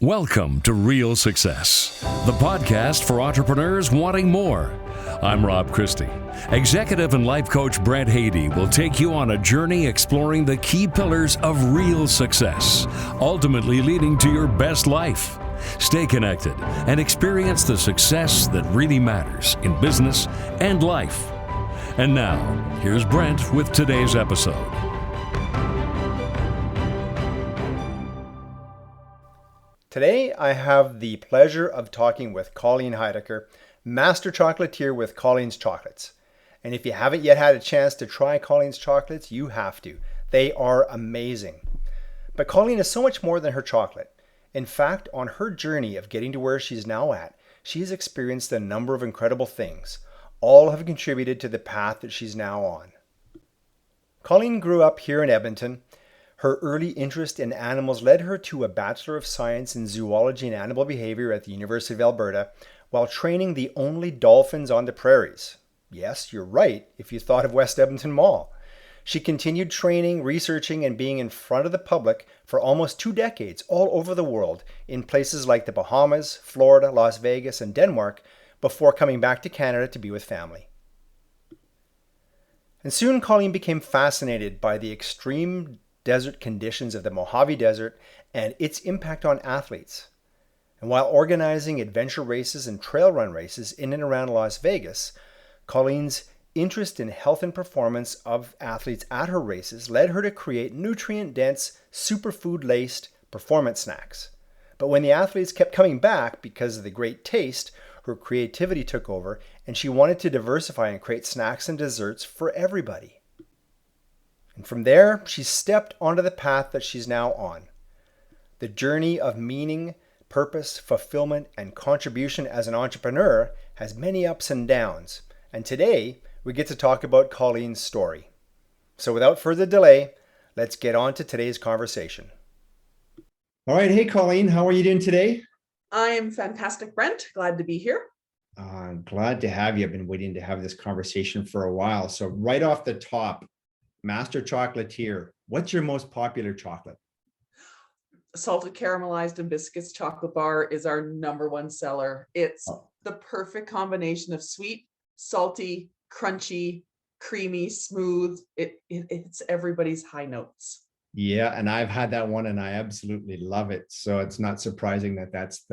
Welcome to Real Success, the podcast for entrepreneurs wanting more. I'm Rob Christie. Executive and life coach Brent will take you on a journey exploring the key pillars of real success, ultimately leading to your best life. Stay connected and experience the success that really matters in business and life. And now, here's Brent with today's episode. Today, I have the pleasure of talking with Colleen Heidecker, Master Chocolatier with Colleens Chocolates. And if you haven't yet had a chance to try Colleen's chocolates, you have to. They are amazing. But Colleen is so much more than her chocolate. In fact, on her journey of getting to where she's now at, she has experienced a number of incredible things. All have contributed to the path that she's now on. Colleen grew up here in Edmonton. Her early interest in animals led her to a Bachelor of Science in Zoology and Animal Behavior at the University of Alberta while training the only dolphins on the prairies. Yes, you're right if you thought of West Edmonton Mall. She continued training, researching, and being in front of the public for almost 2 decades all over the world in places like the Bahamas, Florida, Las Vegas, and Denmark before coming back to Canada to be with family. And soon Colleen became fascinated by the extreme desert conditions of the Mojave Desert and its impact on athletes. And while organizing adventure races and trail run races in and around Las Vegas, Colleen's interest in health and performance of athletes at her races led her to create nutrient-dense, superfood-laced performance snacks. But when the athletes kept coming back because of the great taste, her creativity took over and she wanted to diversify and create snacks and desserts for everybody. And from there, she stepped onto the path that she's now on. The journey of meaning, purpose, fulfillment, and contribution as an entrepreneur has many ups and downs. And today, we get to talk about Colleen's story. So without further delay, let's get on to today's conversation. All right. Hey, Colleen, how are you doing today? I am fantastic, Brent. Glad to be here. I'm glad to have you. I've been waiting to have this conversation for a while. So right off the top, Master Chocolatier, what's your most popular chocolate? Salted caramelized and biscuits chocolate bar is our number one seller. It's the perfect combination of sweet, salty, crunchy, creamy, smooth. It's everybody's high notes. Yeah, and I've had that one and I absolutely love it. So it's not surprising that that's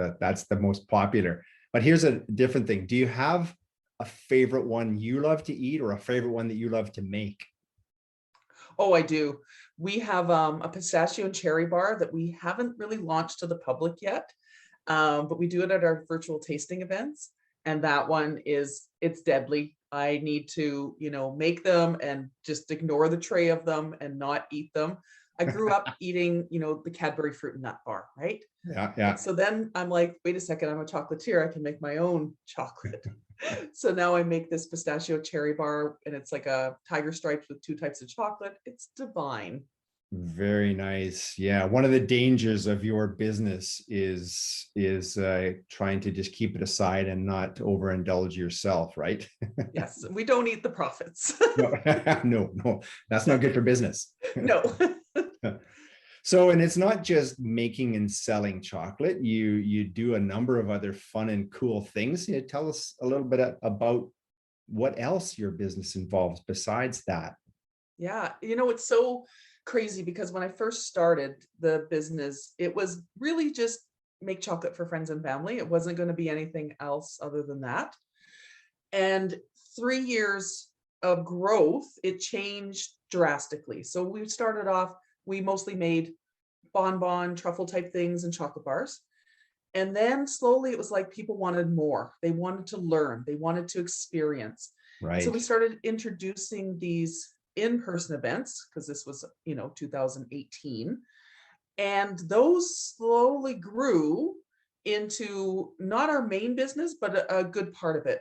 the most popular. But here's a different thing. Do you have a favorite one you love to eat or a favorite one that you love to make? Oh, I do. We have a pistachio and cherry bar that we haven't really launched to the public yet, but we do it at our virtual tasting events. And that one it's deadly. I need to, make them and just ignore the tray of them and not eat them. I grew up eating, the Cadbury fruit and nut bar, right? Yeah. And so then I'm like, wait a second, I'm a chocolatier. I can make my own chocolate. So now I make this pistachio cherry bar and it's like a tiger stripes with 2 types of chocolate. It's divine. Very nice. Yeah. One of the dangers of your business is trying to just keep it aside and not overindulge yourself, right? Yes. We don't eat the profits. No, that's not good for business. No. So, and it's not just making and selling chocolate. You do a number of other fun and cool things. Tell us a little bit about what else your business involves besides that. Yeah. It's so crazy because when I first started the business, it was really just make chocolate for friends and family. It wasn't going to be anything else other than that. And 3 years of growth, it changed drastically. So we started off, we mostly made bonbon, truffle type things and chocolate bars. And then slowly it was like people wanted more. They wanted to learn. They wanted to experience. Right. So we started introducing these in-person events because this was, 2018. And those slowly grew into not our main business, but a good part of it.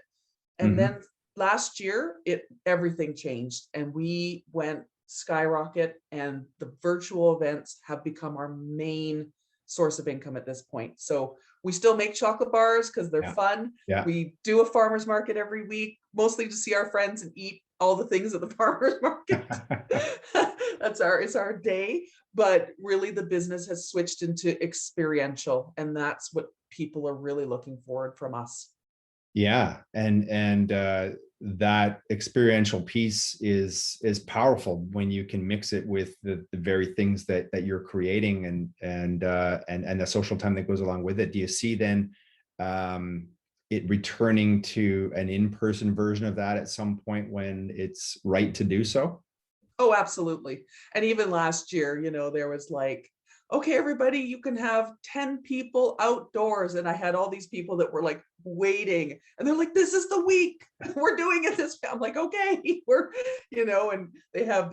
And then last year, everything changed and we went skyrocket, and the virtual events have become our main source of income at this point. So we still make chocolate bars because they're fun. Yeah. We do a farmer's market every week, mostly to see our friends and eat all the things at the farmers market. It's our day, but really the business has switched into experiential, and that's what people are really looking forward from us. Yeah, and that experiential piece is powerful when you can mix it with the very things that you're creating, and the social time that goes along with it. Do you see then it returning to an in-person version of that at some point when it's right to do so? Oh, absolutely. And even last year, there was like, okay, everybody, you can have 10 people outdoors. And I had all these people that were like waiting, and they're like, this is the week we're doing it this. I'm like, okay, and they have,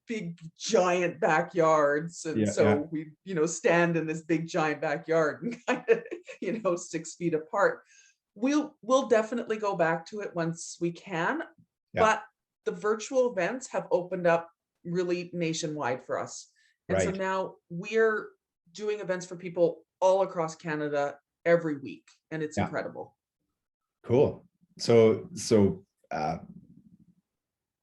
big giant backyards. And so we, stand in this big giant backyard and kind of, 6 feet apart. We'll definitely go back to it once we can, but the virtual events have opened up really nationwide for us. And so now we're doing events for people all across Canada every week, and it's incredible. Cool. So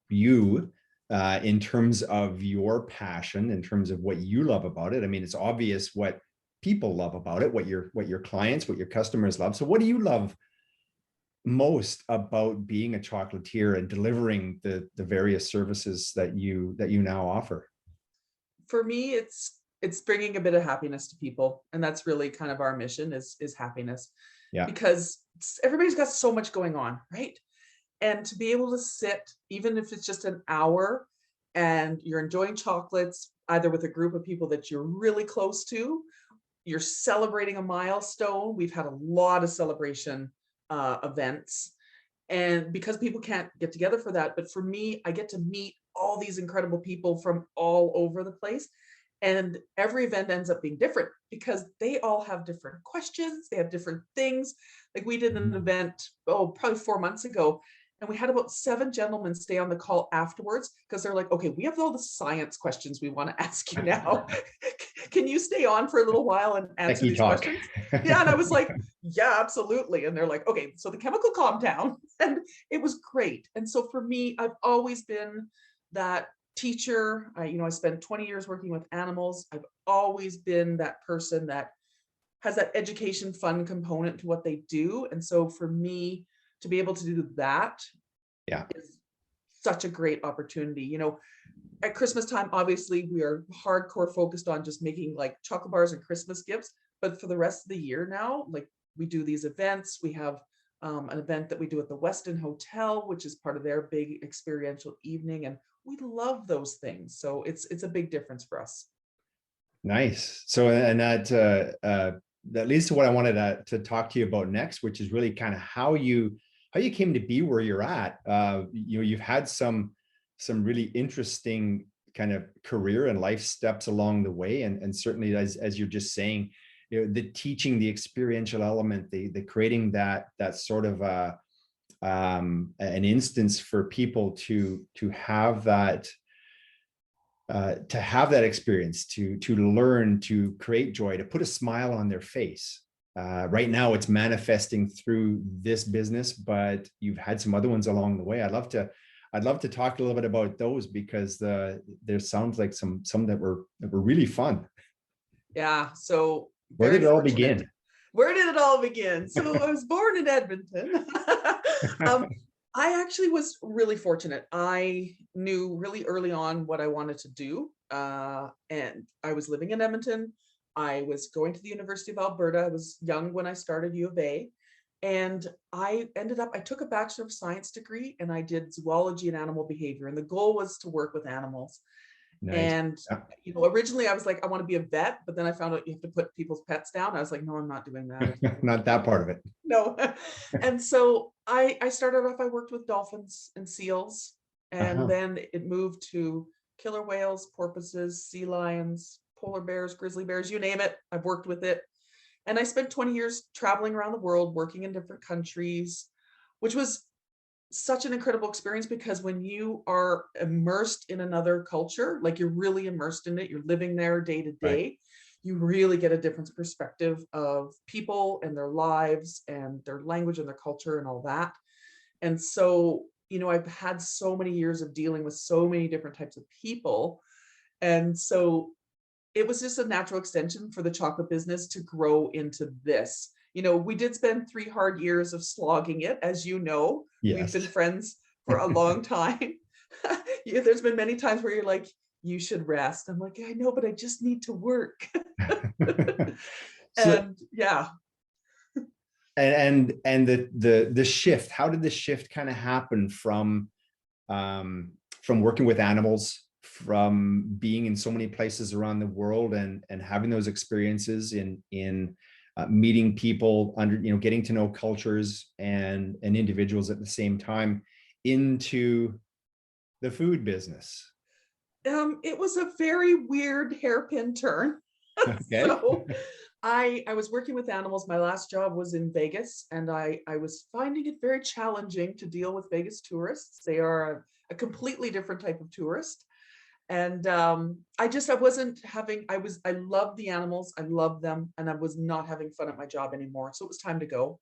you, in terms of your passion, in terms of what you love about it, I mean, it's obvious what people love about it, what your clients, what your customers love. So what do you love most about being a chocolatier and delivering the various services that you now offer? For me, it's bringing a bit of happiness to people, and that's really kind of our mission is happiness. Because everybody's got so much going on, right? And to be able to sit, even if it's just an hour, and you're enjoying chocolates either with a group of people that you're really close to, you're celebrating a milestone. We've had a lot of celebration events, and because people can't get together for that, but for me, I get to meet all these incredible people from all over the place, and every event ends up being different because they all have different questions, they have different things. Like we did an event probably 4 months ago, and we had about 7 gentlemen stay on the call afterwards because they're like, okay, we have all the science questions we want to ask you now. Can you stay on for a little while and answer these questions? Yeah. And I was like, yeah, absolutely. And they're like, okay, so the chemical calmed down, and it was great. And so for me, I've always been that teacher. I spent 20 years working with animals. I've always been that person that has that education fun component to what they do. And so for me, to be able to do that is such a great opportunity. At Christmas time, obviously, we are hardcore focused on just making like chocolate bars and Christmas gifts. But for the rest of the year now, like we do these events. We have an event that we do at the Westin Hotel, which is part of their big experiential evening. And we love those things. So it's a big difference for us. Nice. So, and that leads to what I wanted to talk to you about next, which is really kind of how you came to be where you're at. You've had some really interesting kind of career and life steps along the way, and certainly as you're just saying, the teaching, the experiential element, the creating that sort of an instance for people to have that experience, to learn, to create joy, to put a smile on their face. Right now it's manifesting through this business, but you've had some other ones along the way. I'd love to talk a little bit about those, because there sounds like some that were really fun. Yeah. So where did it all begin? Where did it all begin? So I was born in Edmonton. I actually was really fortunate. I knew really early on what I wanted to do. And I was living in Edmonton. I was going to the University of Alberta. I was young when I started U of A. And I took a Bachelor of Science degree, and I did zoology and animal behavior. And the goal was to work with animals. Nice. And, originally I was like, I want to be a vet, but then I found out you have to put people's pets down. I was like, no, I'm not doing that. Not that part of it. No. And so I started off, I worked with dolphins and seals, and then it moved to killer whales, porpoises, sea lions, polar bears, grizzly bears, you name it. I've worked with it. And I spent 20 years traveling around the world, working in different countries, which was such an incredible experience, because when you are immersed in another culture, like you're really immersed in it, you're living there day to day, you really get a different perspective of people and their lives and their language and their culture and all that. And so, I've had so many years of dealing with so many different types of people. And so it was just a natural extension for the chocolate business to grow into this. We did spend 3 hard years of slogging it, as you know. We've been Yes. friends for a long time. There's been many times where you're like, you should rest. I'm like, I know, but I just need to work. So, And yeah. and the shift, how did the shift kind of happen from working with animals, from being in so many places around the world and having those experiences in meeting people, getting to know cultures and individuals at the same time, into the food business? It was a very weird hairpin turn. Okay. So I was working with animals. My last job was in Vegas, and I was finding it very challenging to deal with Vegas tourists. They are a completely different type of tourist. And I wasn't having, I loved the animals. I loved them, and I was not having fun at my job anymore. So it was time to go.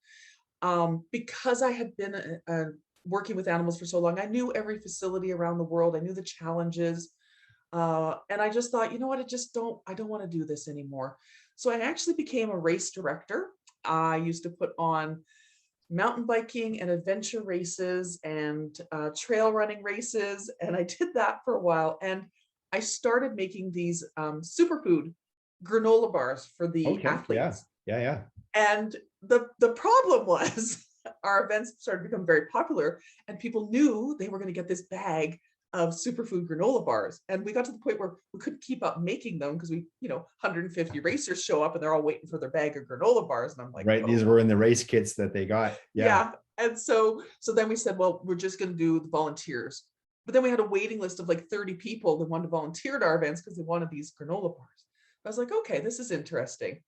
Because I had been working with animals for so long, I knew every facility around the world. I knew the challenges. And I just thought, you know what, I don't want to do this anymore. So I actually became a race director. I used to put on mountain biking and adventure races and trail running races. And I did that for a while. And I started making these superfood granola bars for the Okay. Yeah. athletes. Yeah. And the problem was our events started to become very popular, and people knew they were going to get this bag of superfood granola bars. And we got to the point where we couldn't keep up making them because 150 racers show up and they're all waiting for their bag of granola bars. And I'm like, Right. oh. These were in the race kits that they got. Yeah. And so then we said, well, we're just going to do the volunteers. But then we had a waiting list of like 30 people that wanted to volunteer at our events because they wanted these granola bars. I was like, okay, this is interesting.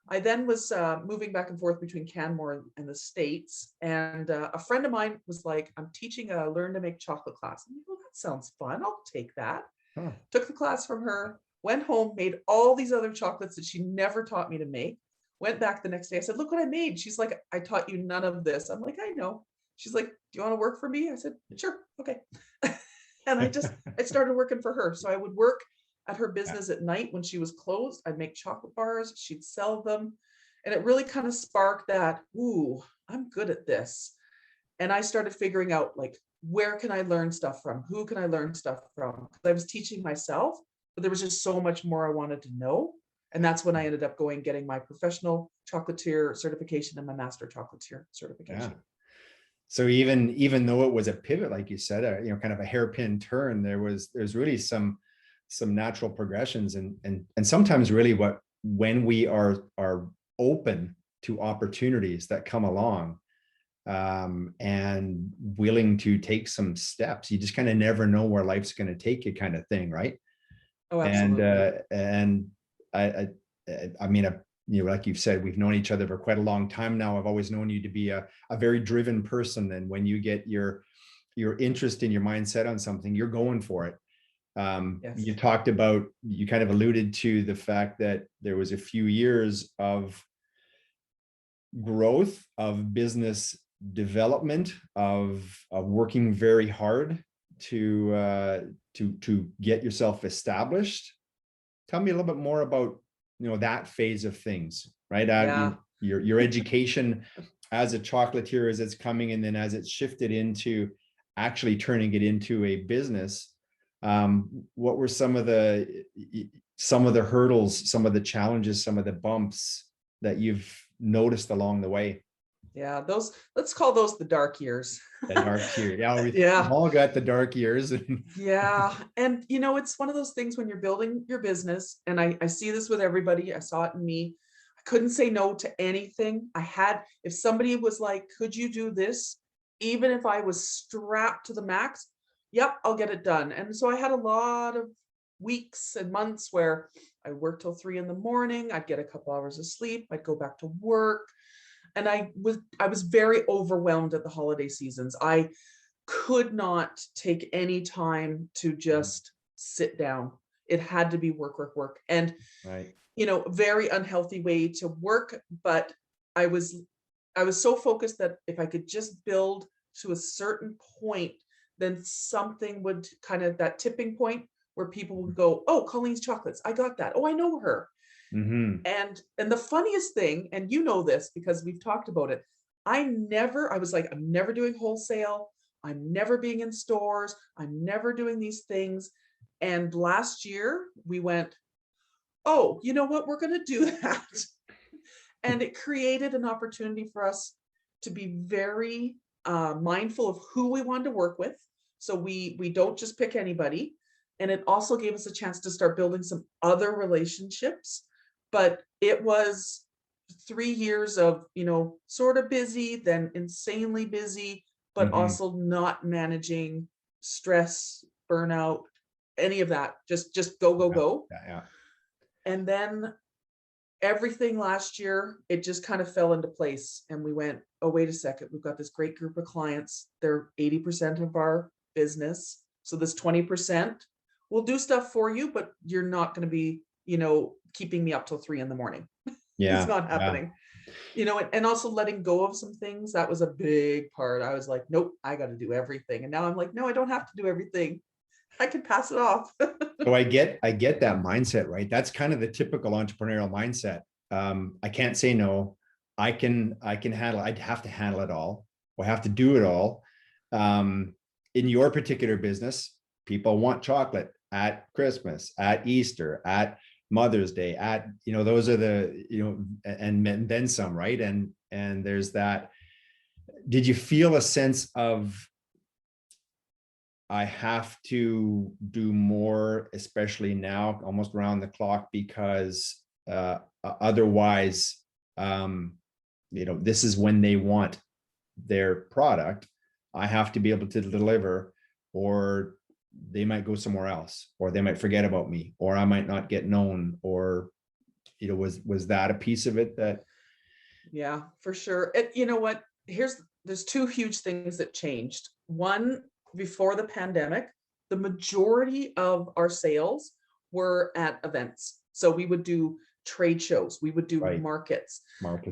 I then was moving back and forth between Canmore and the States. And a friend of mine was like, I'm teaching a learn to make chocolate class. I'm like, well, that sounds fun. I'll take that. Huh. Took the class from her, went home, made all these other chocolates that she never taught me to make. Went back the next day. I said, look what I made. She's like, I taught you none of this. I'm like, I know. She's like, do you want to work for me? I said, sure. Okay. And I started working for her. So I would work at her business at night when she was closed. I'd make chocolate bars, she'd sell them. And it really kind of sparked that, ooh, I'm good at this. And I started figuring out, like, where can I learn stuff from? Who can I learn stuff from? I was teaching myself, but there was just so much more I wanted to know. And that's when I ended up getting my professional chocolatier certification and my master chocolatier certification. Yeah. So even though it was a pivot, like you said, kind of a hairpin turn, there's really some natural progressions and sometimes really when we are open to opportunities that come along and willing to take some steps, you just kind of never know where life's going to take you, kind of thing, right? Oh, absolutely. And I mean, like you've said, we've known each other for quite a long time now. I've always known you to be a very driven person, and when you get your interest in your mindset on something, you're going for it. Yes. You kind of alluded to the fact that there was a few years of growth, of business development, of working very hard to get yourself established. Tell me a little bit more about that phase of things, right? Yeah. Your education as a chocolatier, as it's coming, and then as it's shifted into actually turning it into a business. What were some of the hurdles, some of the challenges, some of the bumps that you've noticed along the way? Yeah, let's call those the dark years. The dark years. Yeah, we've Yeah. all got the dark years. Yeah. And it's one of those things when you're building your business, and I see this with everybody. I saw it in me. I couldn't say no to anything. If somebody was like, could you do this? Even if I was strapped to the max, yep, I'll get it done. And so I had a lot of weeks and months where I worked till 3 a.m. I'd get a couple hours of sleep. I'd go back to work. And I was very overwhelmed at the holiday seasons. I could not take any time to just sit down. It had to be work, work, work. And, Right. Very unhealthy way to work. But I was so focused that if I could just build to a certain point then something would kind of, that tipping point where people would go, oh, Colleen's chocolates, I got that. Oh, I know her. Mm-hmm. And the funniest thing, and you know this because we've talked about it, I was like, I'm never doing wholesale. I'm never being in stores. I'm never doing these things. And last year we went, oh, you know what? We're going to do that. And it created an opportunity for us to be very mindful of who we wanted to work with. So we don't just pick anybody. And it also gave us a chance to start building some other relationships. But it was 3 years of, sort of busy, then insanely busy, but Mm-hmm. also not managing stress, burnout, any of that. Just go, go, Yeah. go. Yeah. And then everything last year, it just kind of fell into place. And we went, oh, wait a second, we've got this great group of clients. They're 80% of our business. So this 20%, we'll do stuff for you, but you're not going to be, keeping me up till 3 a.m. It's Yeah. not happening. And also letting go of some things, that was a big part. I was like, nope, I got to do everything. And now I'm like, no, I don't have to do everything. I can pass it off. So I get that mindset, right? That's kind of the typical entrepreneurial mindset. I can't say no. I can handle, I'd have to handle it all. I have to do it all. In your particular business, people want chocolate at Christmas, at Easter, at Mother's Day, at, those are the, and then some, right? And there's that. Did you feel a sense of, I have to do more, especially now, almost around the clock, because otherwise, this is when they want their product. I have to be able to deliver, or they might go somewhere else, or they might forget about me, or I might not get known, or, was that a piece of it that? Yeah, for sure. You know what? There's 2 huge things that changed. One, before the pandemic, the majority of our sales were at events. So we would do trade shows, we would do Right. markets.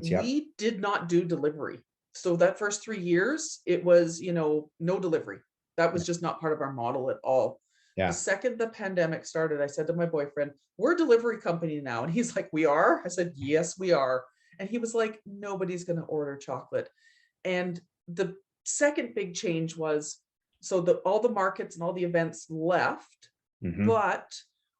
Yeah. We did not do delivery. So that first 3 years, it was, no delivery. That was just not part of our model at all. Yeah. The second the pandemic started, I said to my boyfriend, we're a delivery company now. And he's like, we are? I said, yes, we are. And he was like, nobody's going to order chocolate. And the second big change was, so all the markets and all the events left, Mm-hmm. but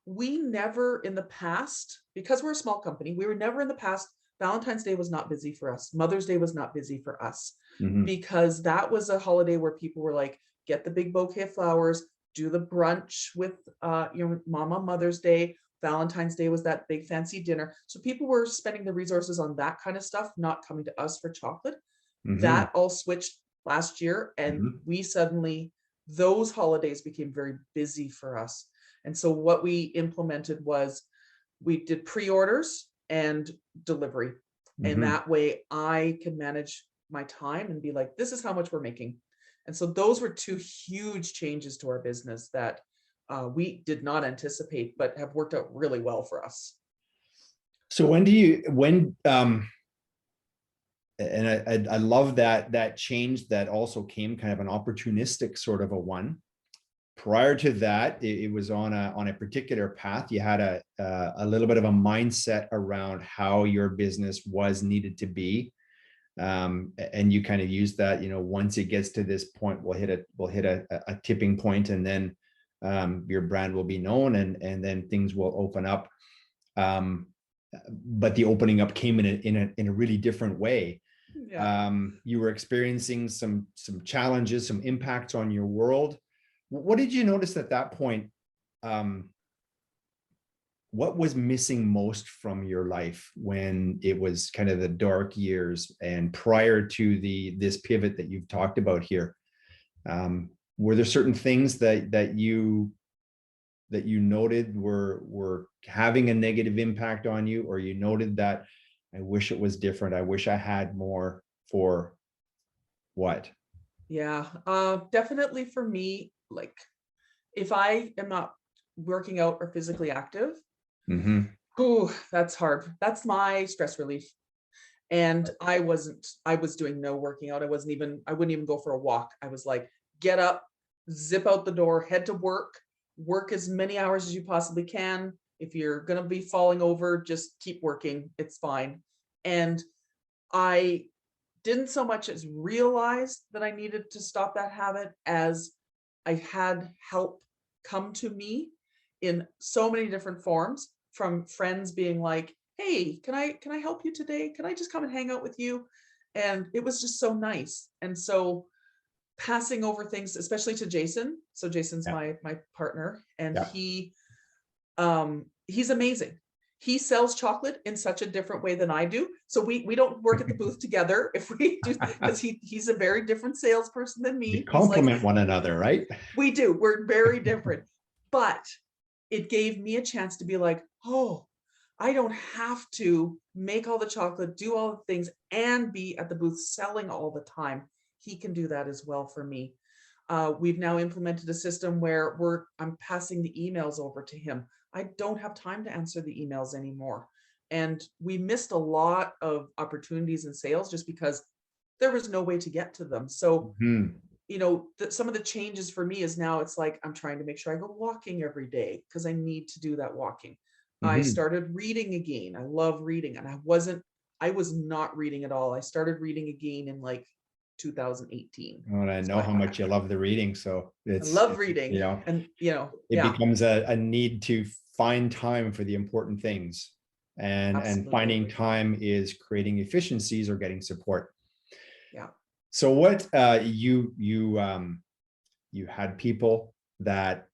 we never in the past, because we're a small company, we were never in the past, Valentine's Day was not busy for us. Mother's Day was not busy for us, Mm-hmm. because that was a holiday where people were like, get the big bouquet of flowers, do the brunch with mom on Mother's Day. Valentine's Day was that big fancy dinner. So people were spending the resources on that kind of stuff, not coming to us for chocolate. Mm-hmm. That all switched last year. And Mm-hmm. we suddenly, those holidays became very busy for us. And so what we implemented was we did pre-orders and delivery. Mm-hmm. And that way I can manage my time and be like, this is how much we're making. And so those were 2 huge changes to our business that we did not anticipate, but have worked out really well for us. So and I love that change that also came kind of an opportunistic sort of a one. Prior to that, it was on a particular path. You had a little bit of a mindset around how your business was needed to be. And you kind of use that, once it gets to this point, we'll hit a tipping point, and then your brand will be known, and then things will open up. But the opening up came in a really different way. Yeah. You were experiencing some challenges, some impacts on your world. What did you notice at that point? What was missing most from your life when it was kind of the dark years and prior to this pivot that you've talked about here? Were there certain things that you noted were having a negative impact on you, or you noted that I wish it was different, I wish I had more, for what? Yeah, definitely for me, like if I am not working out or physically active, Mm-hmm. that's hard. That's my stress relief. And I was doing no working out. I wouldn't even go for a walk. I was like, get up, zip out the door, head to work as many hours as you possibly can. If you're going to be falling over, just keep working. It's fine. And I didn't so much as realize that I needed to stop that habit as I had help come to me in so many different forms, from friends being like, "Hey, can I help you today? Can I just come and hang out with you?" And it was just so nice. And so passing over things, especially to Jason. So Jason's Yeah. my partner, and Yeah. he's amazing. He sells chocolate in such a different way than I do. So we don't work at the booth together if we do, because he's a very different salesperson than You me. He's like, complement one another, right? we do. We're very different. But it gave me a chance to be like, oh, I don't have to make all the chocolate, do all the things, and be at the booth selling all the time. He can do that as well for me. We've now implemented a system where I'm passing the emails over to him. I don't have time to answer the emails anymore. And we missed a lot of opportunities in sales just because there was no way to get to them. So, some of the changes for me is now it's like I'm trying to make sure I go walking every day because I need to do that walking. I started reading again. I love reading, and I was not reading at all. I started reading again in like 2018. Well, I know how much you love the reading, so I love reading, and it becomes a need to find time for the important things, and finding time is creating efficiencies or getting support. Yeah. So what you had people that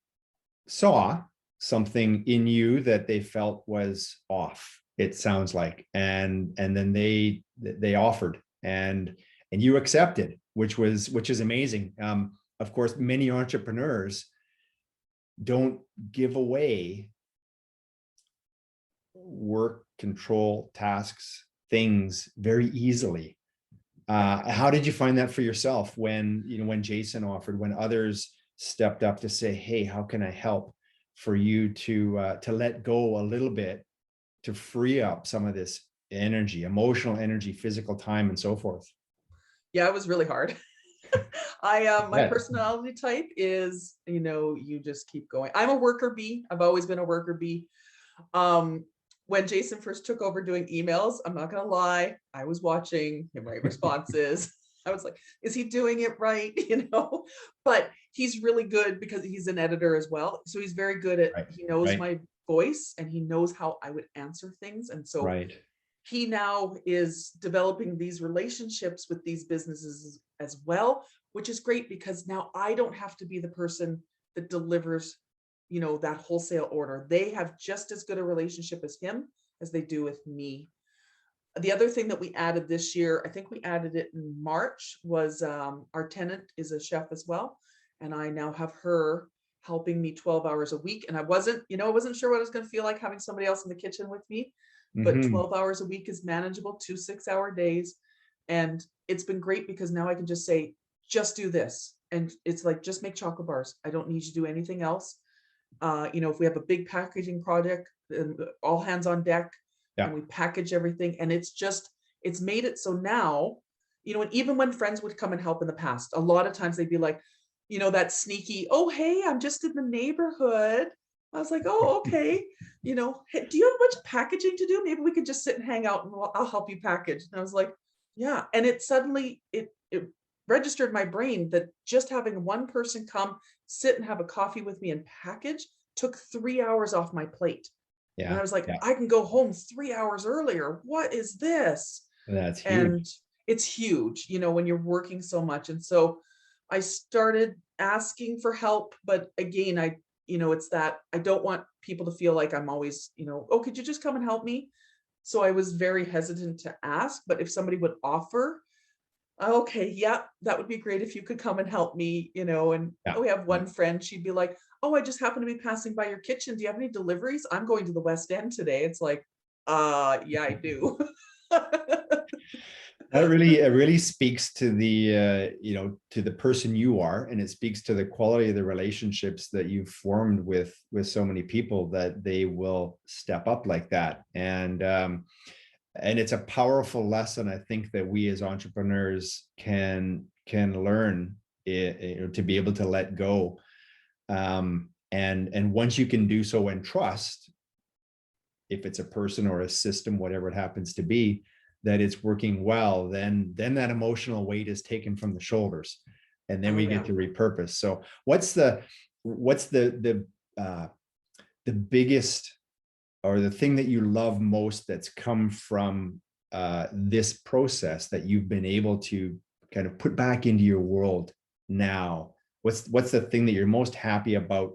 saw something in you that they felt was off, it sounds like, and then they offered, and you accepted, which is amazing. Of course, many entrepreneurs don't give away work, control, tasks, things very easily. How did you find that for yourself when Jason offered, when others stepped up to say, "Hey, how can I help?" For you to let go a little bit, to free up some of this energy, emotional energy, physical time, and so forth? Yeah, it was really hard. My personality type is, you just keep going. I'm a worker bee. I've always been a worker bee. When Jason first took over doing emails, I'm not gonna lie, I was watching him write responses. I was like, is he doing it right? But he's really good because he's an editor as well. So he's very good at, he knows my voice and he knows how I would answer things. And so he now is developing these relationships with these businesses as well, which is great because now I don't have to be the person that delivers, that wholesale order. They have just as good a relationship as him as they do with me. The other thing that we added this year, I think we added it in March, was our tenant is a chef as well. And I now have her helping me 12 hours a week. And I wasn't sure what it was going to feel like having somebody else in the kitchen with me, but 12 hours a week is manageable, 2 6-hour days. And it's been great because now I can just say, just do this. And it's like, just make chocolate bars. I don't need you to do anything else. If we have a big packaging project, all hands on deck, and we package everything. And it's made it so now, and even when friends would come and help in the past, a lot of times they'd be like, that sneaky, "Oh, hey, I'm just in the neighborhood." I was like, "Oh, okay. Hey, do you have a bunch of packaging to do? Maybe we could just sit and hang out and I'll help you package." And I was like, yeah. And it suddenly, it registered my brain that just having one person come sit and have a coffee with me and package took 3 hours off my plate. And I was like, I can go home 3 hours earlier. What is this? That's huge. And it's huge, when you're working so much. And so I started asking for help, but again, it's that I don't want people to feel like I'm always, "Oh, could you just come and help me?" So I was very hesitant to ask, but if somebody would offer, okay, yeah, that would be great if you could come and help me, and we have one friend, she'd be like, "Oh, I just happen to be passing by your kitchen. Do you have any deliveries? I'm going to the West End today." It's like, yeah, I do. That really speaks to the to the person you are, and it speaks to the quality of the relationships that you've formed with so many people, that they will step up like that. And it's a powerful lesson, I think, that we as entrepreneurs can learn to be able to let go. And once you can do so and trust, if it's a person or a system, whatever it happens to be, that it's working well, then that emotional weight is taken from the shoulders, and then we get to repurpose. So what's the biggest, or the thing that you love most that's come from this process that you've been able to kind of put back into your world now? What's the thing that you're most happy about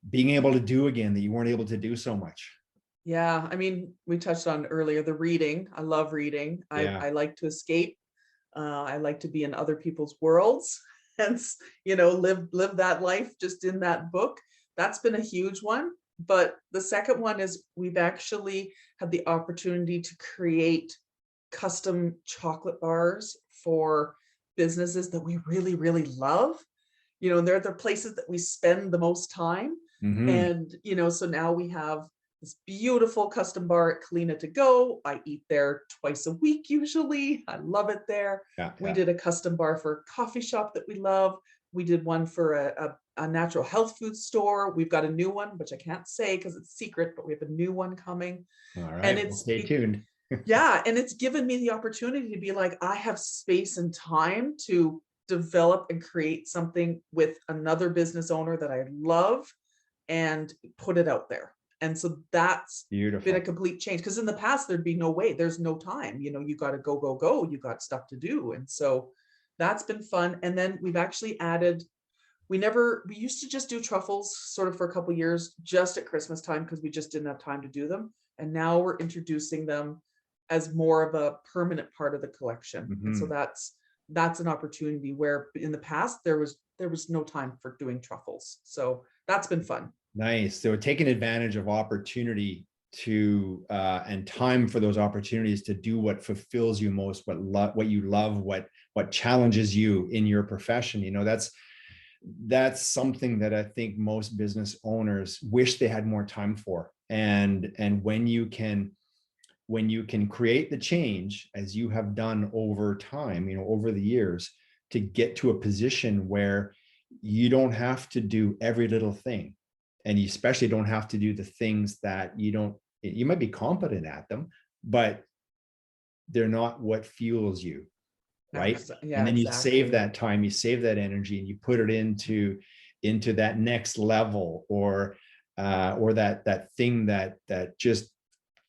being able to do again that you weren't able to do so much? Yeah, I mean, we touched on earlier the reading. I love reading. I like to escape. I like to be in other people's worlds and live that life just in that book. That's been a huge one. But the second one is we've actually had the opportunity to create custom chocolate bars for businesses that we really, really love. And they're the places that we spend the most time. Mm-hmm. And, so now we have this beautiful custom bar at Colleen to go. I eat there twice a week usually. I love it there. We did a custom bar for a coffee shop that we love. We did one for a natural health food store. We've got a new one, which I can't say because it's secret, but we have a new one coming. All right, and it's stay tuned. Yeah, and it's given me the opportunity to be like, I have space and time to develop and create something with another business owner that I love and put it out there. And so that's beautiful. Been a complete change, because in the past there'd be no way. There's no time. You got to go. You got stuff to do. And so that's been fun. And then we've actually added, we used to just do truffles sort of for a couple of years just at Christmas time because we just didn't have time to do them. And now we're introducing them as more of a permanent part of the collection. Mm-hmm. And so that's an opportunity where in the past there was no time for doing truffles. So that's been fun. Nice. So taking advantage of opportunity to and time for those opportunities to do what fulfills you most, what you love, what challenges you in your profession. That's something that I think most business owners wish they had more time for. And when you can create the change, as you have done over time, over the years, to get to a position where you don't have to do every little thing. And you especially don't have to do the things that you might be competent at them, but they're not what fuels you, right? Yeah, and then you exactly. save that time, you save that energy, and you put it into that next level, or that thing that just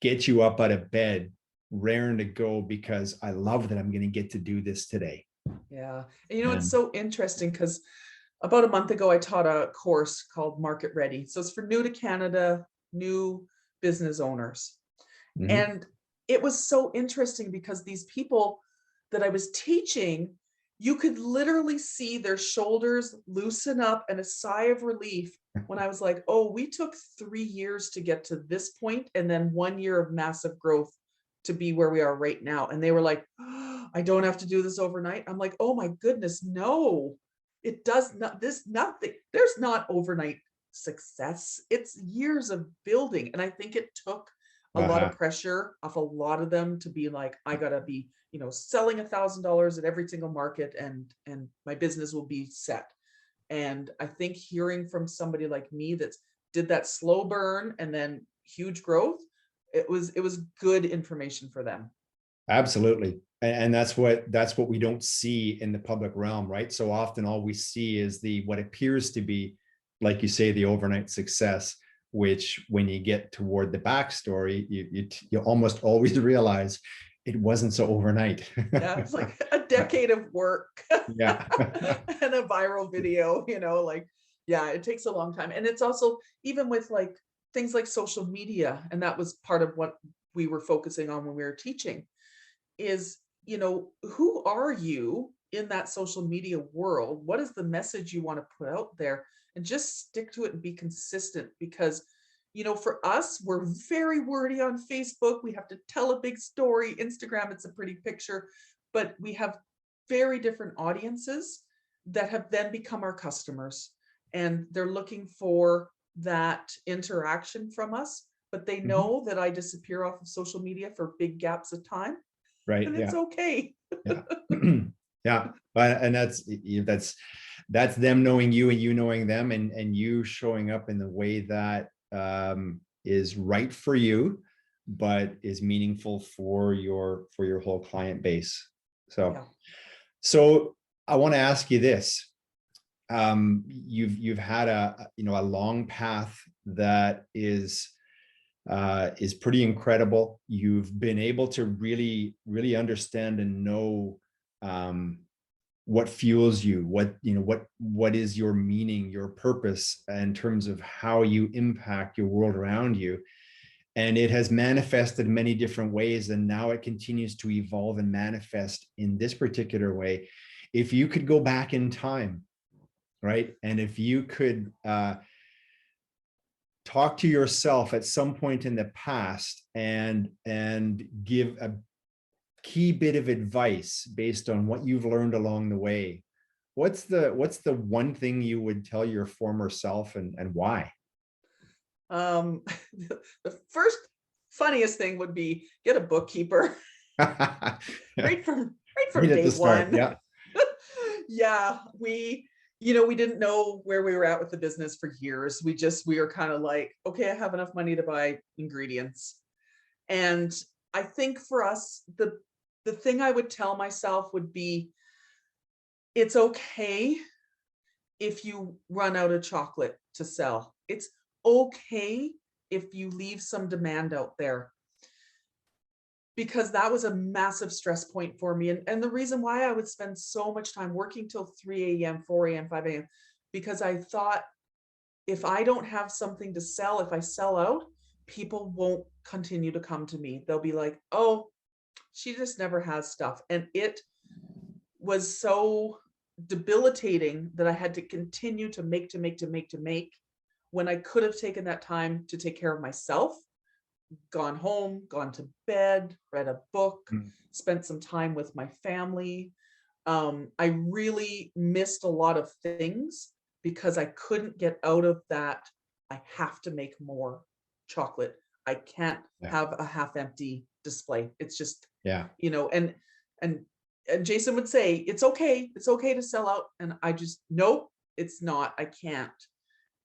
gets you up out of bed, raring to go, because I love that I'm going to get to do this today. Yeah. And it's so interesting because about a month ago, I taught a course called Market Ready. So it's for new to Canada, new business owners. Mm-hmm. And it was so interesting because these people that I was teaching, you could literally see their shoulders loosen up and a sigh of relief when I was like, oh, we took 3 years to get to this point and then 1 year of massive growth to be where we are right now. And they were like, oh, I don't have to do this overnight. I'm like, oh my goodness, no. It does not, there's not overnight success. It's years of building. And I think it took a lot of pressure off a lot of them to be like, I gotta be, selling $1,000 at every single market and my business will be set. And I think hearing from somebody like me that did that slow burn and then huge growth, it was good information for them. Absolutely. And that's what we don't see in the public realm, right? So often all we see is what appears to be, like you say, the overnight success, which when you get toward the backstory, you almost always realize it wasn't so overnight. Yeah, it's like a decade of work. Yeah. And a viral video, it takes a long time. And it's also, even with things like social media, and that was part of what we were focusing on when we were teaching, is, who are you in that social media world? What is the message you want to put out there? And just stick to it and be consistent, because for us, we're very wordy on Facebook. We have to tell a big story. Instagram, it's a pretty picture, but we have very different audiences that have then become our customers, and they're looking for that interaction from us, but they know that I disappear off of social media for big gaps of time. Right. And it's okay. Yeah. Yeah. And that's them knowing you and you knowing them, and you showing up in the way that is right for you, but is meaningful for your whole client base. So, Yeah. so I want to ask you this. You've had a long path that is pretty incredible. You've been able to really understand and know what fuels you, what is your meaning, your purpose in terms of how you impact your world around you. And it has manifested many different ways, and now it continues to evolve and manifest in this particular way. If you could go back in time, right, and if you could talk to yourself at some point in the past and give a key bit of advice based on what you've learned along the way, what's the one thing you would tell your former self, and why? The first funniest thing would be get a bookkeeper. right from Right at day the start. one. Yeah. Yeah, we didn't know where we were at with the business for years. We were kind of like, okay, I have enough money to buy ingredients. And I think for us, the thing I would tell myself would be, it's okay if you run out of chocolate to sell. It's okay if you leave some demand out there, because that was a massive stress point for me. And the reason why I would spend so much time working till 3 a.m., 4 a.m., 5 a.m., because I thought, if I don't have something to sell, if I sell out, people won't continue to come to me. They'll be like, oh, she just never has stuff. And it was so debilitating that I had to continue to make, when I could have taken that time to take care of myself, gone home, gone to bed, read a book, spent some time with my family. I really missed a lot of things because I couldn't get out of that. I have to make more chocolate. I can't have a half empty display. It's just, and Jason would say, it's okay to sell out. And I just, nope, it's not, I can't.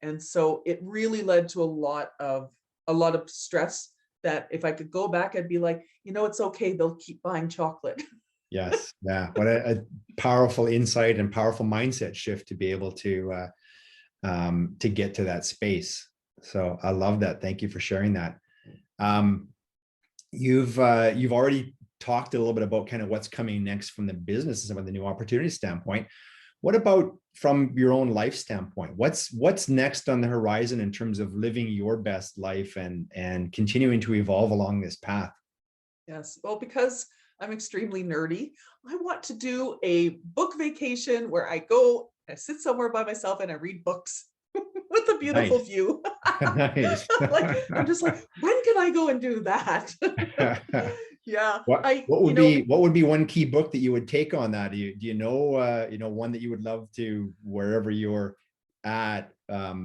And so it really led to a lot of stress, that if I could go back, I'd be like, it's okay, they'll keep buying chocolate. Yes. Yeah. What a powerful insight and powerful mindset shift to be able to get to that space. So I love that. Thank you for sharing that. You've already talked a little bit about kind of what's coming next from the business and some of the new opportunity standpoint. What about from your own life standpoint? What's next on the horizon in terms of living your best life and continuing to evolve along this path? Yes. Well, because I'm extremely nerdy, I want to do a book vacation where I sit somewhere by myself and I read books with a beautiful view. Nice. I'm just like, when can I go and do that? Yeah. What would be one key book that you would take on that? Do you know one that you would love to, wherever you're at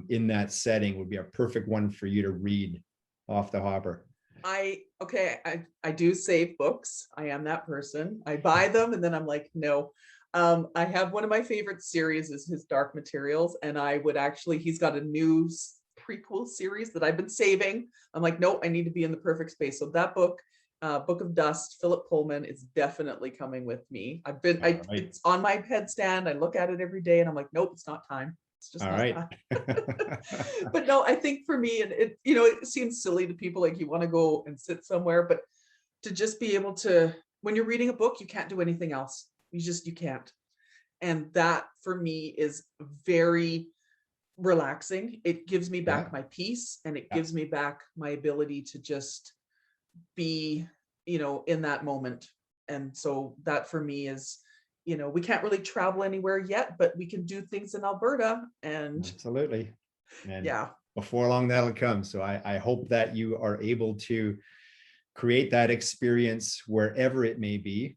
in that setting, would be a perfect one for you to read off the hopper? I do save books. I am that person. I buy them and then I'm like, no. I have one of my favorite series is his Dark Materials, and he's got a new prequel series that I've been saving. I'm like, no, I need to be in the perfect space. So that book, Book of Dust, Philip Pullman, is definitely coming with me. It's on my headstand. I look at it every day and I'm like, nope, it's not time. It's just not time. But no, I think for me, it seems silly to people, like you want to go and sit somewhere, but to just be able to, when you're reading a book, you can't do anything else. You can't. And that for me is very relaxing. It gives me back my peace, and it gives me back my ability to just be, in that moment. And so that for me is, we can't really travel anywhere yet, but we can do things in Alberta. And absolutely. And before long that'll come. So I hope that you are able to create that experience wherever it may be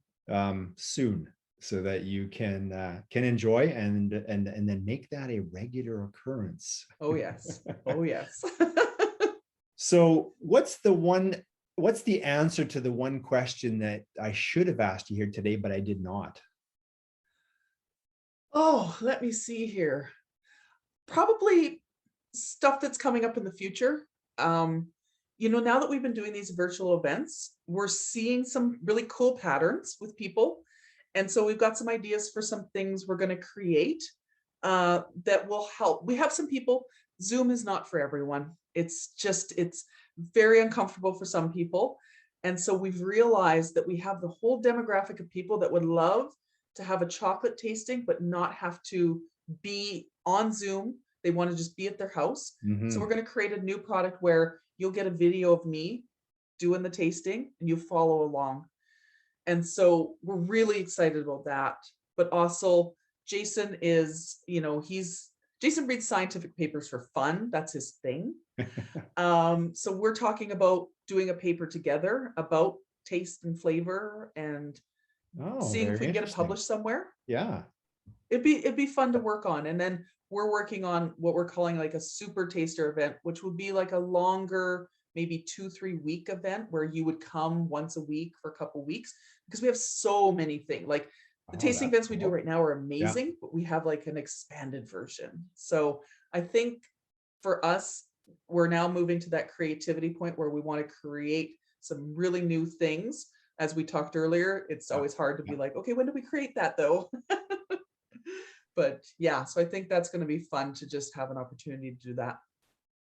soon, so that you can enjoy and then make that a regular occurrence. Oh yes. Oh yes. So what's the answer to the one question that I should have asked you here today, but I did not? Oh, let me see here. Probably stuff that's coming up in the future. Um, now that we've been doing these virtual events, we're seeing some really cool patterns with people. And so we've got some ideas for some things we're going to create that will help. We have some people, Zoom is not for everyone. It's very uncomfortable for some people. And so we've realized that we have the whole demographic of people that would love to have a chocolate tasting, but not have to be on Zoom. They want to just be at their house. So Mhm. we're going to create a new product where you'll get a video of me doing the tasting and you follow along. And so we're really excited about that. But also Jason is, Jason reads scientific papers for fun. That's his thing. So we're talking about doing a paper together about taste and flavor and Oh, seeing if very we can get it interesting. published somewhere. Yeah. It'd be fun to work on. And then we're working on what we're calling like a super taster event, which would be like a longer, maybe 2-3 week event where you would come once a week for a couple weeks, because we have so many things. Like the Oh, tasting that's events we do cool. right now are Yeah. amazing, but we have like an expanded version. So I think for us, we're now moving to that creativity point where we want to create some really new things. As we talked earlier, it's Yeah. always hard to Yeah. be like, okay, when do we create that though? But yeah, so I think that's going to be fun to just have an opportunity to do that.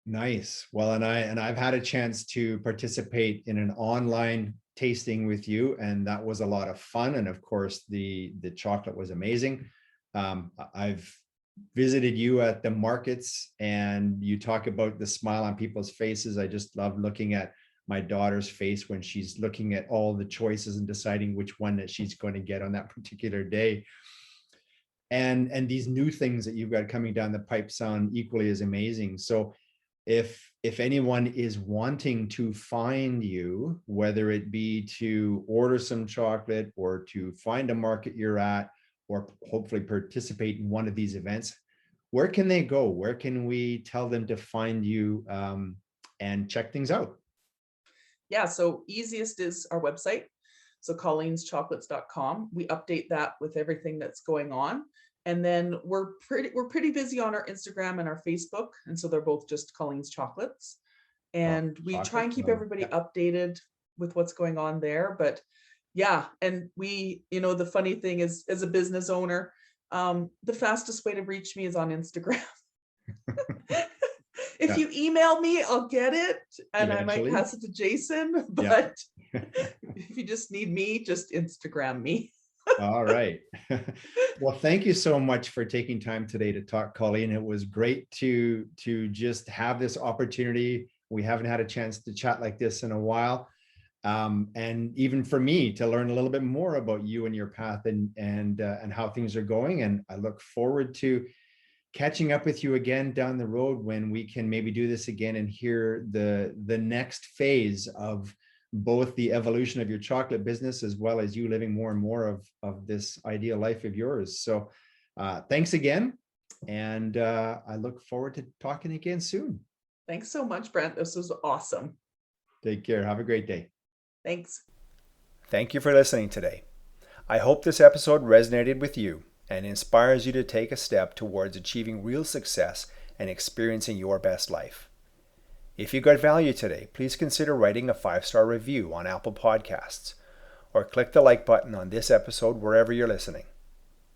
Nice. Well, I've had a chance to participate in an online tasting with you, and that was a lot of fun. And of course, the chocolate was amazing. I've visited you at the markets, and you talk about the smile on people's faces. I just love looking at my daughter's face when she's looking at all the choices and deciding which one that she's going to get on that particular day. And these new things that you've got coming down the pipe sound equally as amazing. So if anyone is wanting to find you, whether it be to order some chocolate or to find a market you're at, or hopefully participate in one of these events, where can they go? Where can we tell them to find you and check things out? Yeah, so easiest is our website. So collenschocolates.com. We update that with everything that's going on. And then we're pretty busy on our Instagram and our Facebook. And so they're both just Colleen's Chocolates. And we try and Chocolate. keep everybody updated with what's going on there. But yeah, and the funny thing is, as a business owner, the fastest way to reach me is on Instagram. If Yeah. you email me, I'll get it and I might Eventually. pass it to Jason. But if you just need me, just Instagram me. All right. Well, thank you so much for taking time today to talk, Colleen. It was great to just have this opportunity. We haven't had a chance to chat like this in a while. And even for me to learn a little bit more about you and your path and how things are going. And I look forward to catching up with you again down the road when we can maybe do this again and hear the next phase of both the evolution of your chocolate business as well as you living more and more of this ideal life of yours. So thanks again. And I look forward to talking again soon. Thanks so much, Brent. This was awesome. Take care. Have a great day. Thanks. Thank you for listening today. I hope this episode resonated with you and inspires you to take a step towards achieving real success and experiencing your best life. If you got value today, please consider writing a 5-star review on Apple Podcasts, or click the like button on this episode wherever you're listening.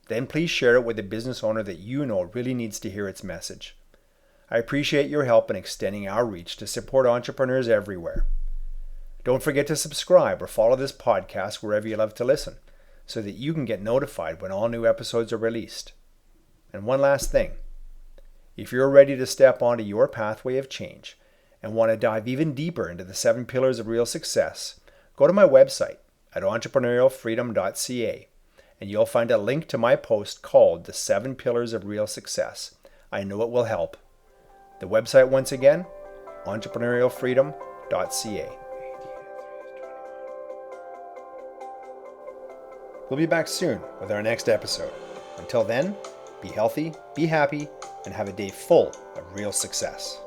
Then please share it with a business owner that you know really needs to hear its message. I appreciate your help in extending our reach to support entrepreneurs everywhere. Don't forget to subscribe or follow this podcast wherever you love to listen, so that you can get notified when all new episodes are released. And one last thing. If you're ready to step onto your pathway of change and want to dive even deeper into the 7 pillars of real success, go to my website at entrepreneurialfreedom.ca and you'll find a link to my post called The 7 Pillars of Real Success. I know it will help. The website once again, entrepreneurialfreedom.ca. We'll be back soon with our next episode. Until then, be healthy, be happy, and have a day full of real success.